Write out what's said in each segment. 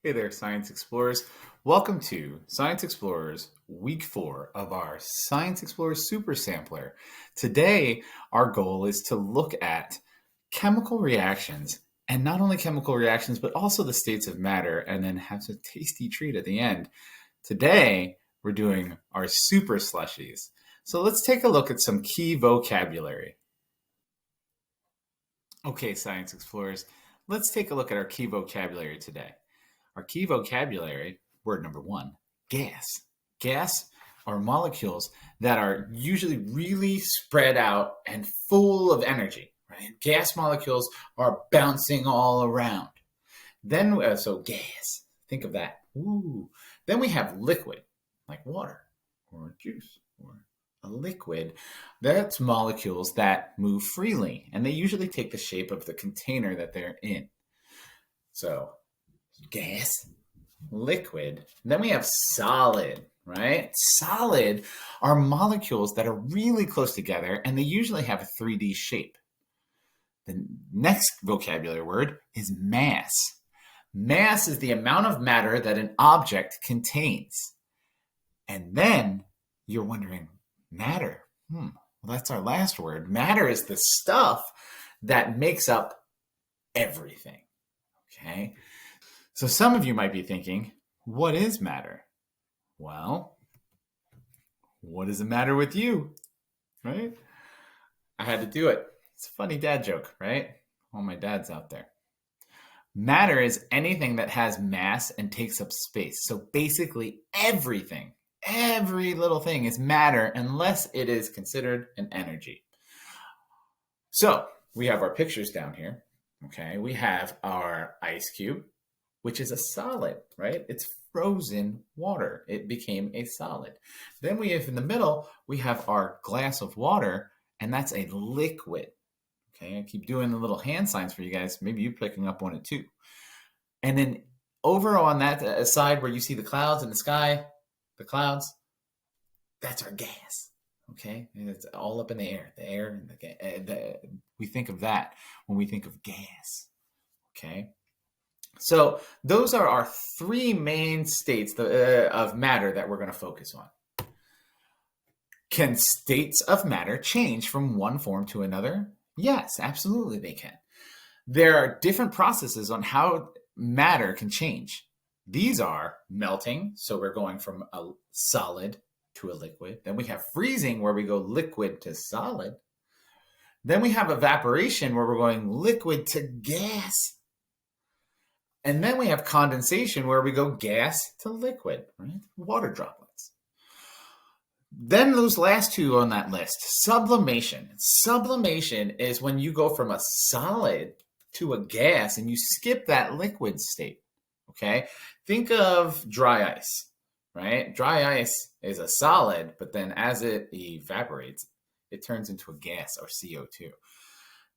Hey there, Science Explorers. Welcome to Science Explorers Week 4 of our Science Explorers Super Sampler. Today, our goal is to look at chemical reactions, and not only chemical reactions, but also the states of matter, and then have a tasty treat at the end. Today, we're doing our Super Slushies. So let's take a look at some key vocabulary. Okay, Science Explorers, let's take a look at our key vocabulary today. Our key vocabulary, word number 1, gas. Gas are molecules that are usually really spread out and full of energy, right? Gas molecules are bouncing all around. Then, so gas, think of that. Ooh. Then we have liquid, like water or juice or a liquid. That's molecules that move freely, and they usually take the shape of the container that they're in. So gas, liquid. And then we have solid, right? Solid are molecules that are really close together and they usually have a 3D shape. The next vocabulary word is mass. Mass is the amount of matter that an object contains. And then you're wondering, matter? Well, that's our last word. Matter is the stuff that makes up everything. Okay? So some of you might be thinking, what is matter? Well, what is the matter with you? Right? I had to do it. It's a funny dad joke, right? All my dads out there. Matter is anything that has mass and takes up space. So basically everything, every little thing is matter unless it is considered an energy. So we have our pictures down here. Okay, we have our ice cube, which is a solid, right? It's frozen water. It became a solid. Then we have in the middle, we have our glass of water, and that's a liquid. Okay, I keep doing the little hand signs for you guys. Maybe you're picking up on it too. And then over on that side where you see the clouds in the sky, the clouds, that's our gas. Okay, and it's all up in the air. The air and we think of that when we think of gas. Okay. So those are our three main states of matter that we're going to focus on. Can states of matter change from one form to another? Yes, absolutely they can. There are different processes on how matter can change. These are melting, so we're going from a solid to a liquid. Then we have freezing, where we go liquid to solid. Then we have evaporation, where we're going liquid to gas. And then we have condensation, where we go gas to liquid, right? Water droplets. Then those last two on that list, sublimation. Sublimation is when you go from a solid to a gas and you skip that liquid state, okay? Think of dry ice, right? Dry ice is a solid, but then as it evaporates, it turns into a gas or CO2.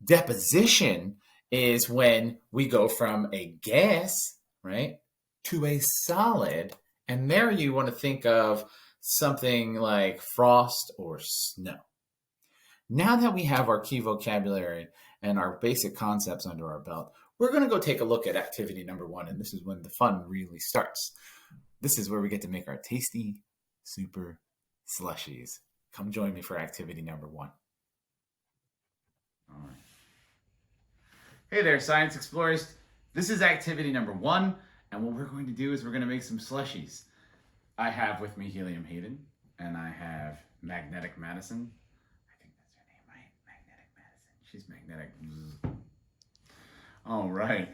Deposition is when we go from a gas, right, to a solid. And there you want to think of something like frost or snow. Now that we have our key vocabulary and our basic concepts under our belt, we're going to go take a look at activity number 1. And this is when the fun really starts. This is where we get to make our tasty, super slushies. Come join me for activity number 1. All right. Hey there, Science Explorers. This is activity number 1, and what we're going to do is we're going to make some slushies. I have with me Helium Hayden, and I have Magnetic Madison. I think that's her name, right? Magnetic Madison. She's magnetic. All right.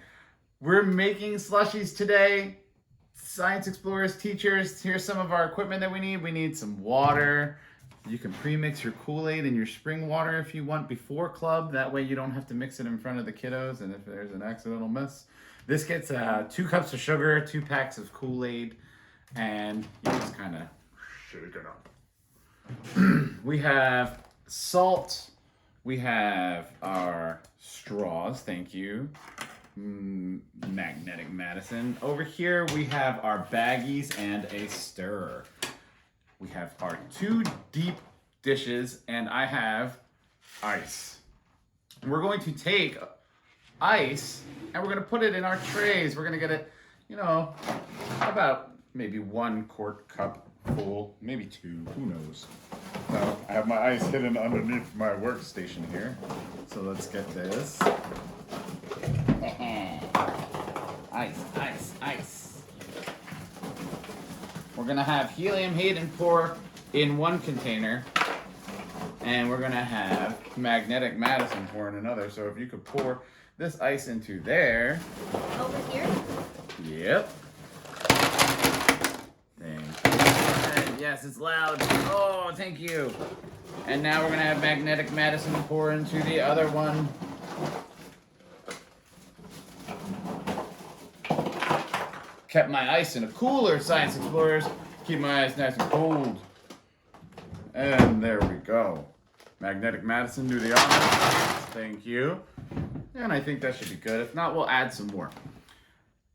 We're making slushies today. Science Explorers, teachers, here's some of our equipment that we need. We need some water. You can pre-mix your Kool-Aid and your spring water if you want before club. That way you don't have to mix it in front of the kiddos, and if there's an accidental miss. This gets 2 cups of sugar, 2 packs of Kool-Aid, and you just kind of shake it up. We have salt. We have our straws, thank you. Magnetic Madison. Over here we have our baggies and a stirrer. We have our 2 deep dishes, and I have ice. We're going to take ice and we're going to put it in our trays. We're going to get it you know, about maybe 1 quart cup full, maybe 2, who knows. So I have my ice hidden underneath my workstation here. So let's get this. Ice, ice, ice. We're gonna have Helium Hayden pour in one container, and we're gonna have Magnetic Madison pour in another. So if you could pour this ice into there. Over here? Yep. Thank you. Yes, it's loud. Oh, thank you. And now we're gonna have Magnetic Madison pour into the other one. Kept my ice in a cooler, Science Explorers. Keep my ice nice and cold. And there we go. Magnetic Madison, do the honors. Thank you. And I think that should be good. If not, we'll add some more.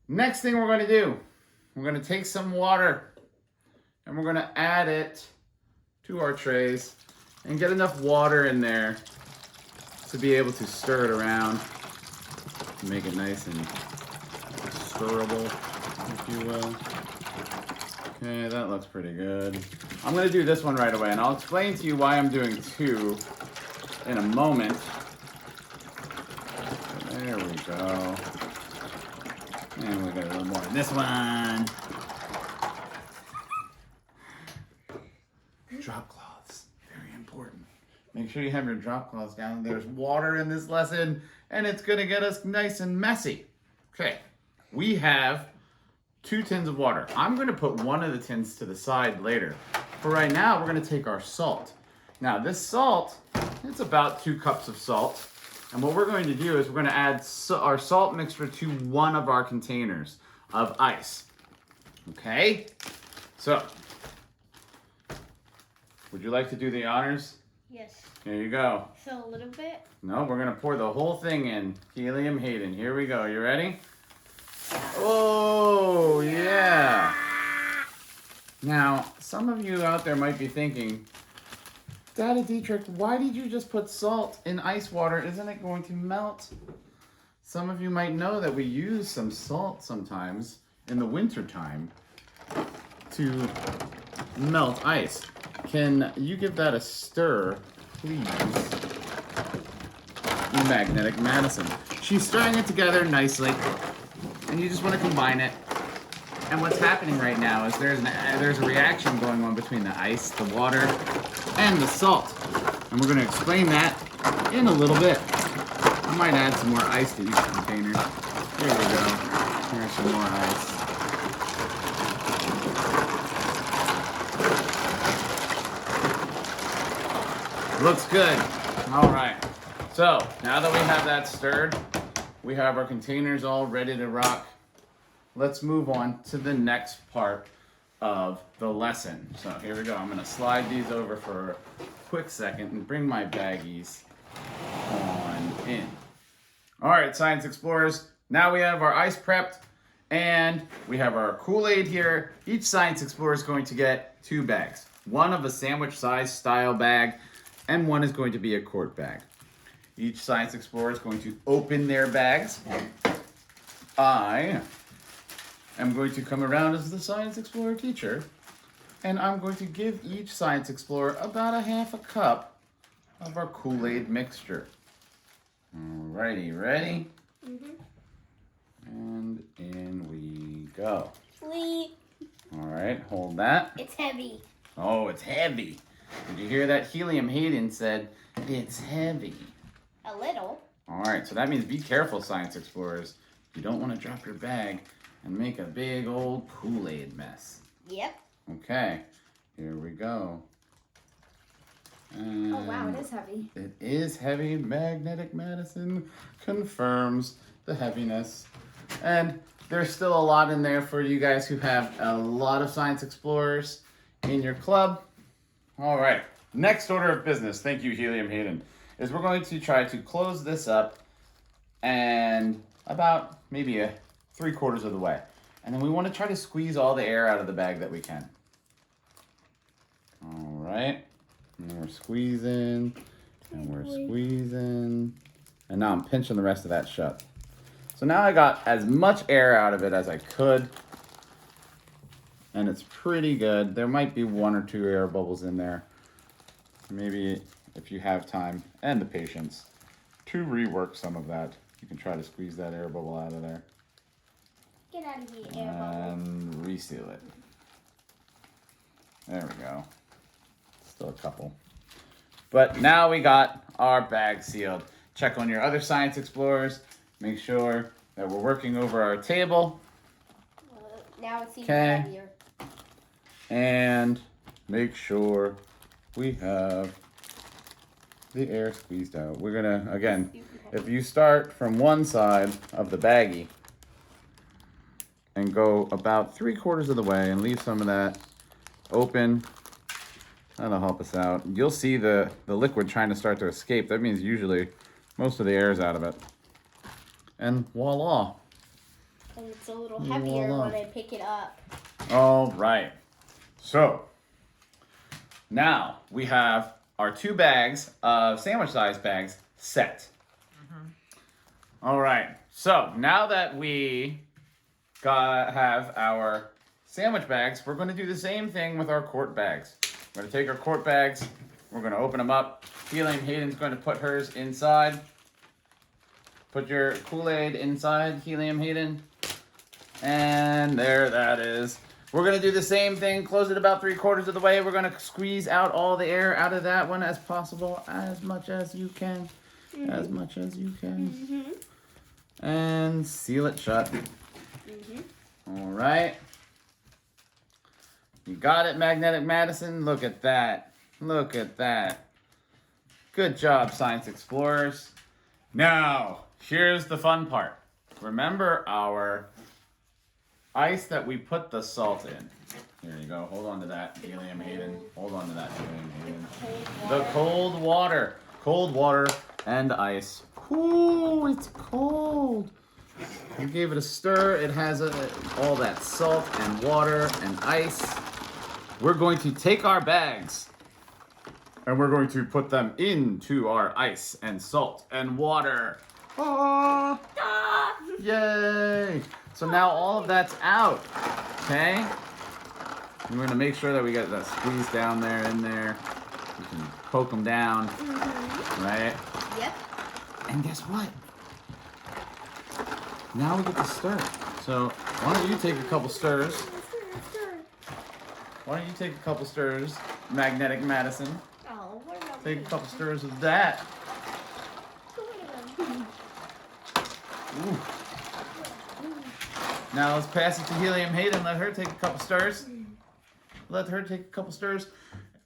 Next thing we're going to do, we're going to take some water and we're going to add it to our trays and get enough water in there to be able to stir it around, make it nice and stirrable, if you will. Okay, that looks pretty good. I'm going to do this one right away, and I'll explain to you why I'm doing 2 in a moment. There we go. And we got a little more in this one. Drop cloths, very important. Make sure you have your drop cloths down. There's water in this lesson, and it's going to get us nice and messy. Okay, we have 2 tins of water. I'm going to put one of the tins to the side later. For right now, we're going to take our salt. Now, this salt, it's about 2 cups of salt. And what we're going to do is we're going to add our salt mixture to one of our containers of ice. Okay? So, would you like to do the honors? Yes. Here you go. So a little bit? No, we're going to pour the whole thing in. Helium Hayden. Here we go. You ready? Oh, yeah. Now, some of you out there might be thinking, Daddy Dietrich, why did you just put salt in ice water? Isn't it going to melt? Some of you might know that we use some salt sometimes in the winter time to melt ice. Can you give that a stir, please? Magnetic Madison. She's stirring it together nicely. And you just want to combine it. And what's happening right now is there's a reaction going on between the ice, the water, and the salt. And we're going to explain that in a little bit. I might add some more ice to each container. Here we go. Here's some more ice. Looks good. All right. So now that we have that stirred, we have our containers all ready to rock. Let's move on to the next part of the lesson. So here we go. I'm going to slide these over for a quick second and bring my baggies on in. All right, Science Explorers. Now we have our ice prepped and we have our Kool-Aid here. Each Science Explorer is going to get 2 bags. One of a sandwich size style bag and one is going to be a quart bag. Each Science Explorer is going to open their bags. I am going to come around as the Science Explorer teacher, and I'm going to give each Science Explorer about a half a cup of our Kool-Aid mixture. Alrighty, ready? Mm-hmm. And in we go. Sweet. Alright, hold that. It's heavy. Oh, it's heavy. Did you hear that? Helium Hayden said, it's heavy. A little. Alright, so that means be careful, Science Explorers. You don't want to drop your bag and make a big old Kool-Aid mess. Yep. Okay, here we go. And oh wow, it is heavy. It is heavy. Magnetic Madison confirms the heaviness. And there's still a lot in there for you guys who have a lot of Science Explorers in your club. All right, next order of business, thank you, Helium Hayden, is we're going to try to close this up and about maybe 3/4 of the way. And then we want to try to squeeze all the air out of the bag that we can. All right, and we're squeezing, and we're squeezing. And now I'm pinching the rest of that shut. So now I got as much air out of it as I could. And it's pretty good. There might be 1 or 2 air bubbles in there. Maybe if you have time and the patience to rework some of that, you can try to squeeze that air bubble out of there. Get out of the air bubble. And reseal it. There we go. Still a couple. But now we got our bag sealed. Check on your other science explorers. Make sure that we're working over our table. Now it's even Okay. heavier. And make sure we have the air squeezed out. We're gonna, again, if you start from one side of the baggie and go about 3/4 of the way and leave some of that open, that'll help us out. You'll see the liquid trying to start to escape. That means usually most of the air is out of it. And voila. And it's a little heavier Voila. when I pick it up. All right. So now we have our 2 bags of sandwich-sized bags set. All right. So now that we have our sandwich bags, we're going to do the same thing with our quart bags. We're going to take our quart bags. We're going to open them up. Helium Hayden's going to put hers inside. Put your Kool-Aid inside, Helium Hayden. And there that is. We're going to do the same thing. Close it about 3/4 of the way. We're going to squeeze out all the air out of that one as possible. As much as you can. As much as you can. And seal it shut. All right. You got it, Magnetic Madison. Look at that. Look at that. Good job, Science Explorers. Now, here's the fun part. Remember our ice that we put the salt in. Here you go. Hold on to that, Helium Hayden. Hold on to that, Helium Hayden. The cold water. Cold water and ice. Ooh, it's cold. We gave it a stir. It has all that salt and water and ice. We're going to take our bags and we're going to put them into our ice and salt and water. Ah, yay! So now all of that's out. Okay? We're going to make sure that we get that squeeze down there in there. We can poke them down. Right? Yep. And guess what? Now we get to stir. So why don't you take a couple stirs? Why don't you take a couple stirs, Magnetic Madison? Oh, what about Take a me? couple stirs of that. Ooh. Now let's pass it to Helium Hayden. Let her take a couple stirs. Let her take a couple stirs.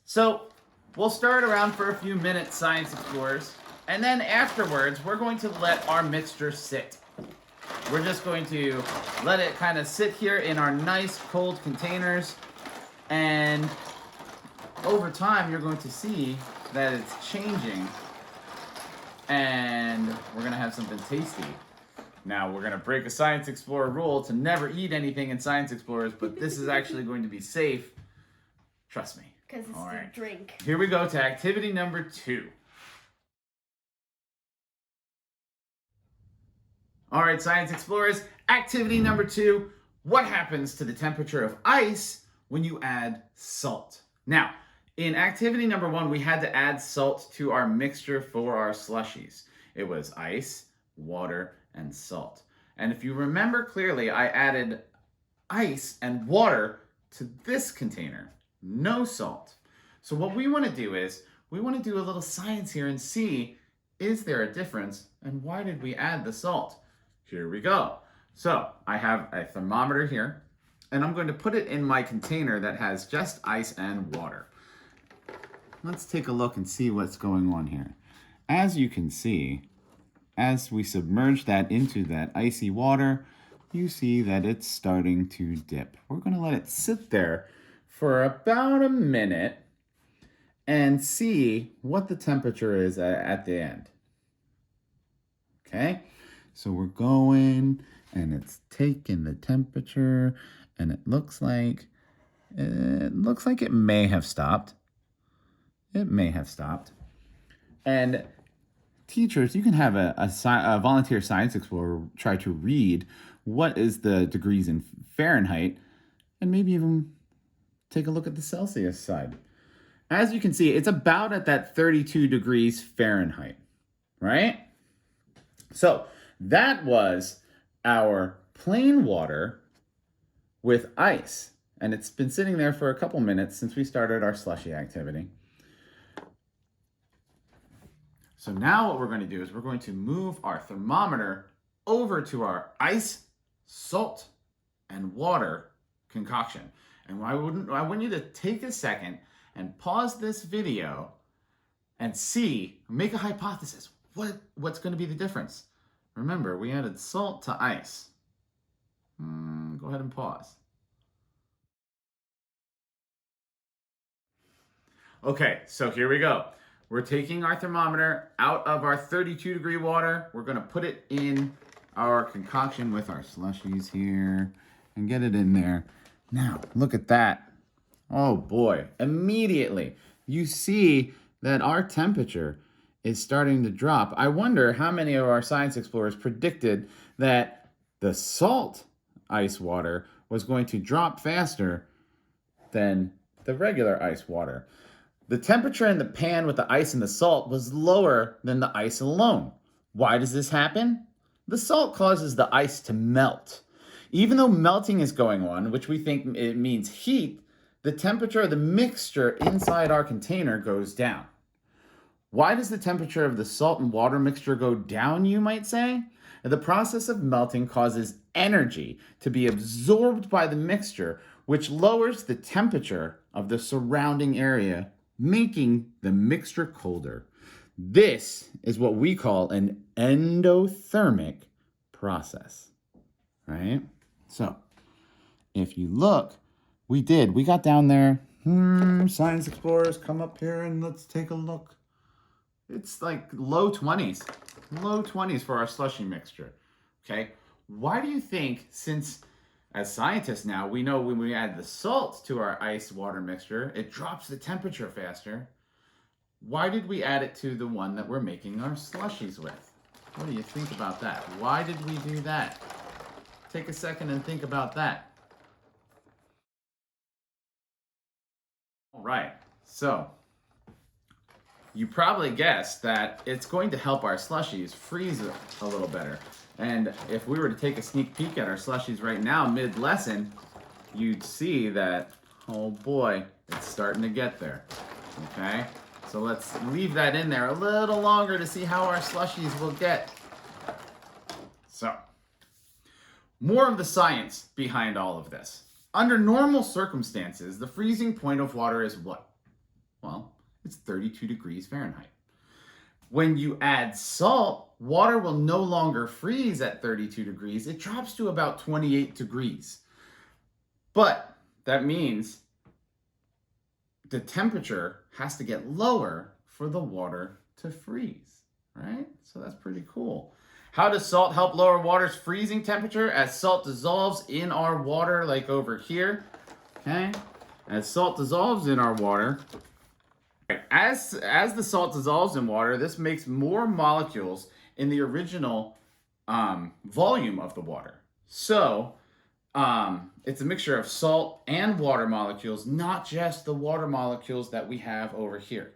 So we'll stir it around for a few minutes, Science Explorers. And then afterwards, we're going to let our mixture sit. We're just going to let it kind of sit here in our nice cold containers. And over time, you're going to see that it's changing. And we're going to have something tasty. Now, we're going to break a Science Explorer rule to never eat anything in Science Explorers, but this is actually going to be safe. Trust me. Because it's All the right. drink. Here we go to activity number 2. All right, Science Explorers, activity number 2. What happens to the temperature of ice when you add salt? Now, in activity number 1, we had to add salt to our mixture for our slushies. It was ice, water, and salt. And if you remember clearly, I added ice and water to this container, no salt. So what we want to do is, we want to do a little science here and see, is there a difference and why did we add the salt? Here we go. So I have a thermometer here and I'm going to put it in my container that has just ice and water. Let's take a look and see what's going on here. As you can see, as we submerge that into that icy water, you see that it's starting to dip. We're going to let it sit there for about a minute and see what the temperature is at the end. Okay, so we're going and it's taking the temperature and it looks like it may have stopped. It may have stopped. And teachers, you can have a volunteer science explorer try to read what is the degrees in Fahrenheit and maybe even take a look at the Celsius side. As you can see, it's about at that 32 degrees Fahrenheit, right? So that was our plain water with ice. And it's been sitting there for a couple minutes since we started our slushy activity. So now what we're going to do is we're going to move our thermometer over to our ice, salt, and water concoction. And I want you to take a second and pause this video and make a hypothesis. What's going to be the difference? Remember, we added salt to ice. Go ahead and pause. Okay, so here we go. We're taking our thermometer out of our 32 degree water. We're going to put it in our concoction with our slushies here and get it in there. Now, look at that. Oh boy, immediately you see that our temperature is starting to drop. I wonder how many of our science explorers predicted that the salt ice water was going to drop faster than the regular ice water. The temperature in the pan with the ice and the salt was lower than the ice alone. Why does this happen? The salt causes the ice to melt. Even though melting is going on, which we think it means heat, the temperature of the mixture inside our container goes down. Why does the temperature of the salt and water mixture go down, you might say? The process of melting causes energy to be absorbed by the mixture, which lowers the temperature of the surrounding area, making the mixture colder. This is what we call an endothermic process, right? So, if you look, we got down there. Science explorers, come up here and let's take a look. It's like low 20s for our slushy mixture, okay? Why do you think, since as scientists now, we know when we add the salt to our ice water mixture, it drops the temperature faster. Why did we add it to the one that we're making our slushies with? What do you think about that? Why did we do that? Take a second and think about that. All right, so you probably guessed that it's going to help our slushies freeze a little better. And if we were to take a sneak peek at our slushies right now, mid-lesson, you'd see that, oh boy, it's starting to get there, okay? So let's leave that in there a little longer to see how our slushies will get. So, more of the science behind all of this. Under normal circumstances, the freezing point of water is what? Well, it's 32 degrees Fahrenheit. When you add salt, water will no longer freeze at 32 degrees. It drops to about 28 degrees. But that means the temperature has to get lower for the water to freeze, right? So that's pretty cool. How does salt help lower water's freezing temperature? As salt dissolves in our water, like over here, okay? As salt dissolves in our water, as the salt dissolves in water, this makes more molecules in the original volume of the water. So it's a mixture of salt and water molecules, not just the water molecules that we have over here.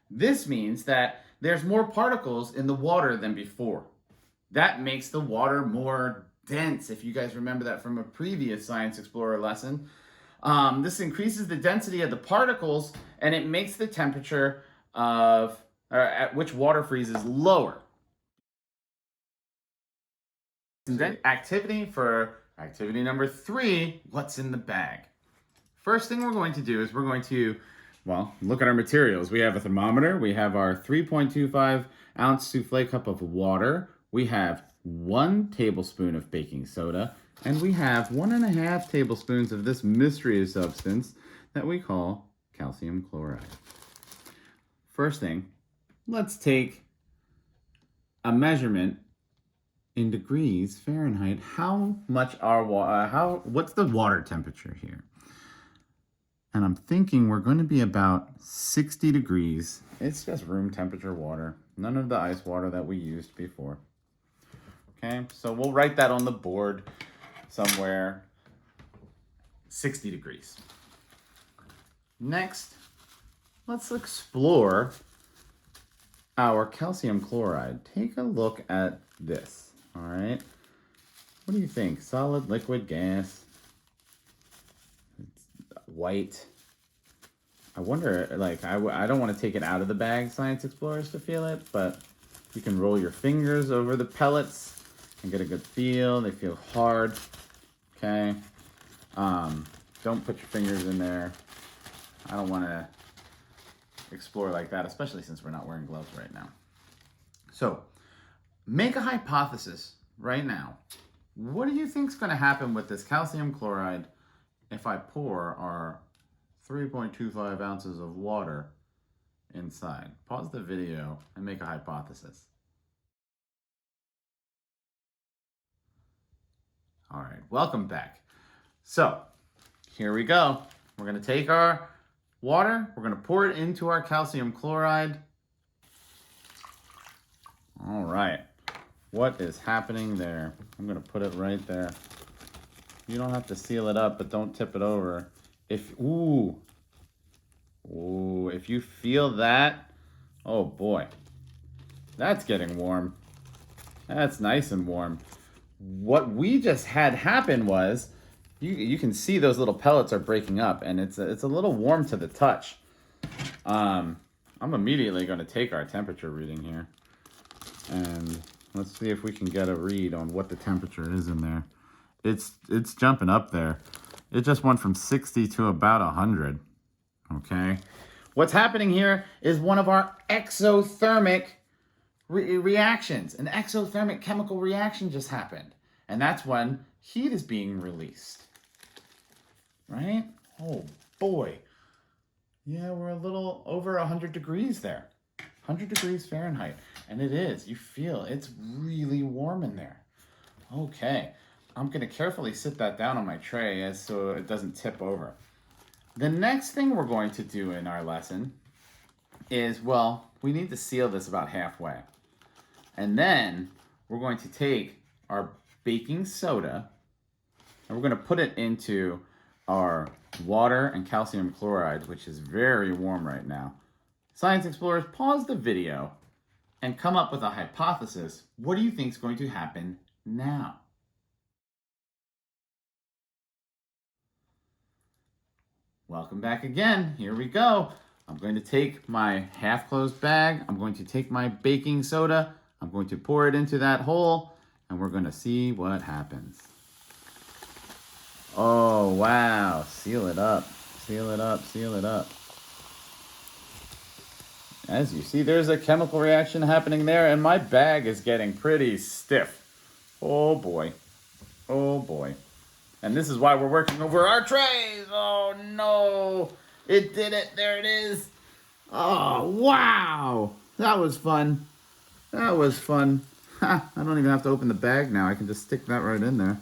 This means that there's more particles in the water than before. That makes the water more dense, if you guys remember that from a previous Science Explorer lesson. This increases the density of the particles, and it makes the temperature at which water freezes lower. And then activity number 3, what's in the bag? First thing we're going to do is we're going to, look at our materials. We have a thermometer, we have our 3.25 ounce souffle cup of water, we have 1 tablespoon of baking soda, and we have 1.5 tablespoons of this mystery substance that we call calcium chloride. First thing, let's take a measurement in degrees Fahrenheit. How much what's the water temperature here? And I'm thinking we're going to be about 60 degrees. It's just room temperature water. None of the ice water that we used before. Okay, so we'll write that on the board somewhere. 60 degrees. Next, let's explore our calcium chloride. Take a look at this, all right? What do you think? Solid, liquid, gas? It's white. I wonder, like, I don't want to take it out of the bag, Science Explorers, to feel it, but you can roll your fingers over the pellets and get a good feel. They feel hard, okay? Don't put your fingers in there. I don't want to explore like that, especially since we're not wearing gloves right now. So, make a hypothesis right now. What do you think is going to happen with this calcium chloride if I pour our 3.25 ounces of water inside? Pause the video and make a hypothesis. All right, welcome back. So, here we go. We're going to take our water, we're going to pour it into our calcium chloride. All right, what is happening there? I'm going to put it right there. You don't have to seal it up, but don't tip it over. If you feel that, oh boy, that's getting warm. That's nice and warm. What we just had happen was, you can see those little pellets are breaking up, and it's a little warm to the touch. I'm immediately going to take our temperature reading here, and let's see if we can get a read on what the temperature is in there. It's jumping up there. It just went from 60 to about 100. Okay. What's happening here is one of our exothermic reactions. An exothermic chemical reaction just happened. And that's when heat is being released. Right? Oh boy. Yeah, we're a little over 100 degrees there. 100 degrees Fahrenheit. And it is. You feel it's really warm in there. Okay. I'm going to carefully sit that down on my tray so it doesn't tip over. The next thing we're going to do in our lesson is, well, we need to seal this about halfway. And then we're going to take our baking soda and we're going to put it into our water and calcium chloride, which is very warm right now. Science Explorers, pause the video and come up with a hypothesis. What do you think is going to happen now? Welcome back again. Here we go. I'm going to take my half-closed bag. I'm going to take my baking soda. I'm going to pour it into that hole, and we're going to see what happens. Oh, wow. Seal it up. Seal it up. Seal it up. As you see, there's a chemical reaction happening there, and my bag is getting pretty stiff. Oh, boy. Oh, boy. And this is why we're working over our trays. Oh, no. It did it. There it is. Oh, wow. That was fun. That was fun. Ha, I don't even have to open the bag now. I can just stick that right in there.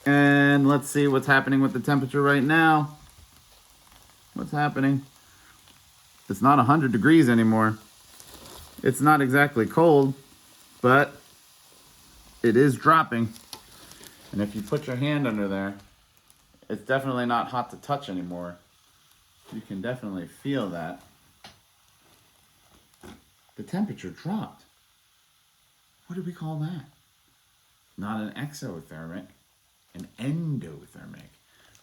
And let's see what's happening with the temperature right now. What's happening? It's not 100 degrees anymore. It's not exactly cold, but it is dropping. And if you put your hand under there, it's definitely not hot to touch anymore. You can definitely feel that. The temperature dropped. What do we call that? Not an exothermic, an endothermic,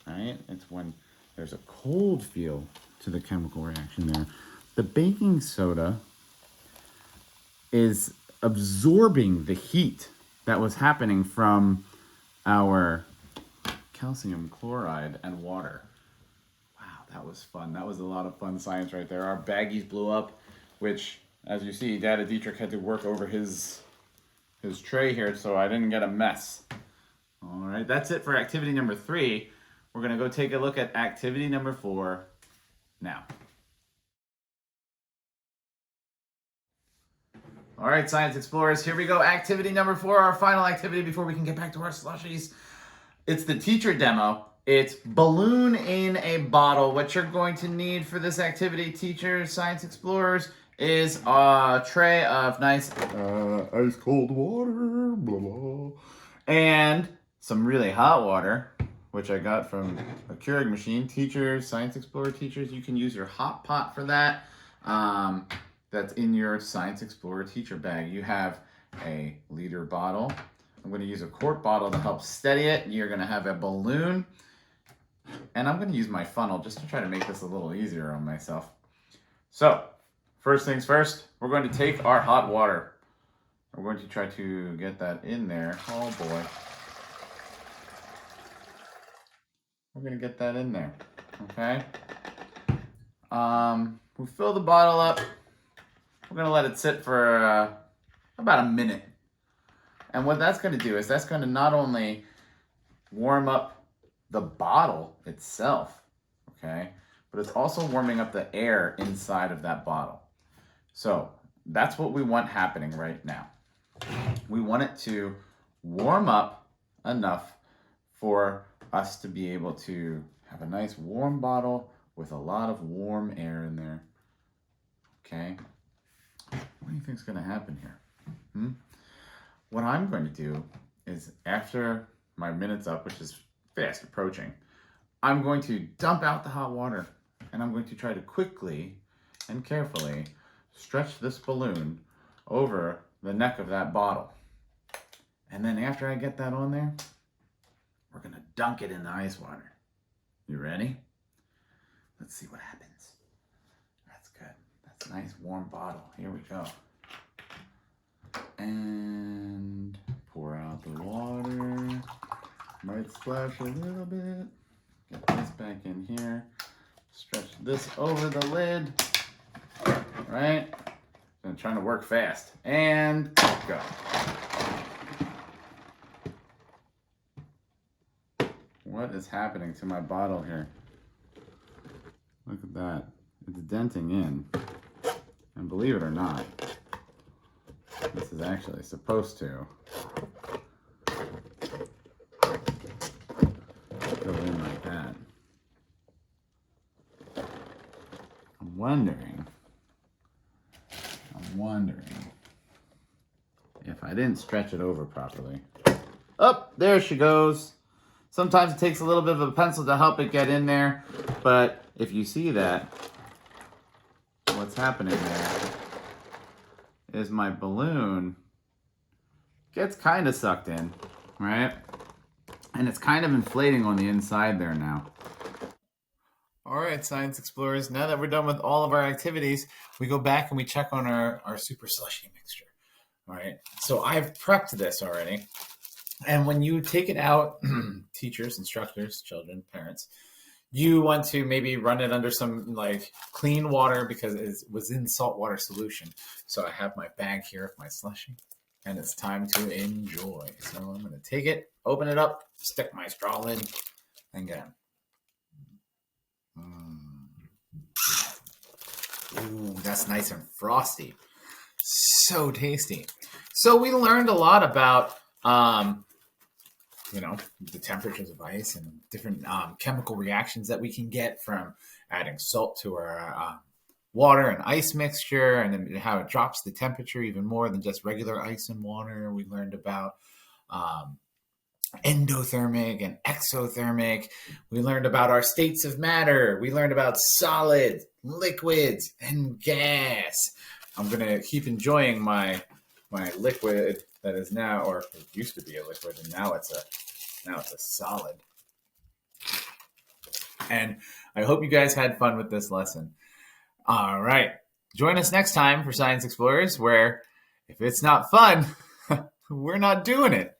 right? It's when there's a cold feel to the chemical reaction there. The baking soda is absorbing the heat that was happening from our calcium chloride and water. Wow, that was fun. That was a lot of fun science right there. Our baggies blew up, which, as you see, Dada Dietrich had to work over his tray here so I didn't get a mess. All right, that's it for activity number 3. We're going to go take a look at activity number 4 now. All right, Science Explorers, here we go. Activity number 4, our final activity before we can get back to our slushies. It's the teacher demo. It's balloon in a bottle. What you're going to need for this activity, teachers, Science Explorers, is a tray of nice ice cold water, blah, blah, and some really hot water, which I got from a Keurig machine. Teachers, Science Explorer teachers, you can use your hot pot for that. That's in your Science Explorer teacher bag. You have a liter bottle. I'm going to use a quart bottle to help steady it. You're going to have a balloon. And I'm going to use my funnel just to try to make this a little easier on myself. So, first things first, we're going to take our hot water. We're going to try to get that in there. Oh boy. We're going to get that in there. Okay. We fill the bottle up. We're going to let it sit for about a minute. And what that's going to do is that's going to not only warm up the bottle itself, okay, but it's also warming up the air inside of that bottle. So that's what we want happening right now. We want it to warm up enough for us to be able to have a nice warm bottle with a lot of warm air in there. Okay? What do you think is going to happen here? What I'm going to do is, after my minute's up, which is fast approaching, I'm going to dump out the hot water, and I'm going to try to quickly and carefully stretch this balloon over the neck of that bottle. And then after I get that on there, we're going to dunk it in the ice water. You ready? Let's see what happens. That's good. That's a nice warm bottle. Here we go. And pour out the water. Might splash a little bit. Get this back in here. Stretch this over the lid. Right? I'm trying to work fast. And go. What is happening to my bottle here? Look at that. It's denting in. And believe it or not, this is actually supposed to go in like that. I'm wondering if I didn't stretch it over properly. Oh, there she goes. Sometimes it takes a little bit of a pencil to help it get in there, but if you see that, what's happening there is my balloon gets kind of sucked in, right? And it's kind of inflating on the inside there now. All right, Science Explorers, now that we're done with all of our activities, we go back and we check on our super slushy mixture. All right, so I've prepped this already. And when you take it out, teachers, instructors, children, parents, you want to maybe run it under some like clean water because it was in saltwater solution. So I have my bag here of my slushie, and it's time to enjoy. So I'm going to take it, open it up, stick my straw in, and get it. Ooh, that's nice and frosty. So tasty. So we learned a lot about the temperatures of ice and different chemical reactions that we can get from adding salt to our water and ice mixture, and then how it drops the temperature even more than just regular ice and water. We learned about endothermic and exothermic. We learned about our states of matter. We learned about solid, liquids, and gas. I'm going to keep enjoying my liquid that is now, or it used to be a liquid, and now it's a solid. And I hope you guys had fun with this lesson. All right. Join us next time for Science Explorers, where if it's not fun, we're not doing it.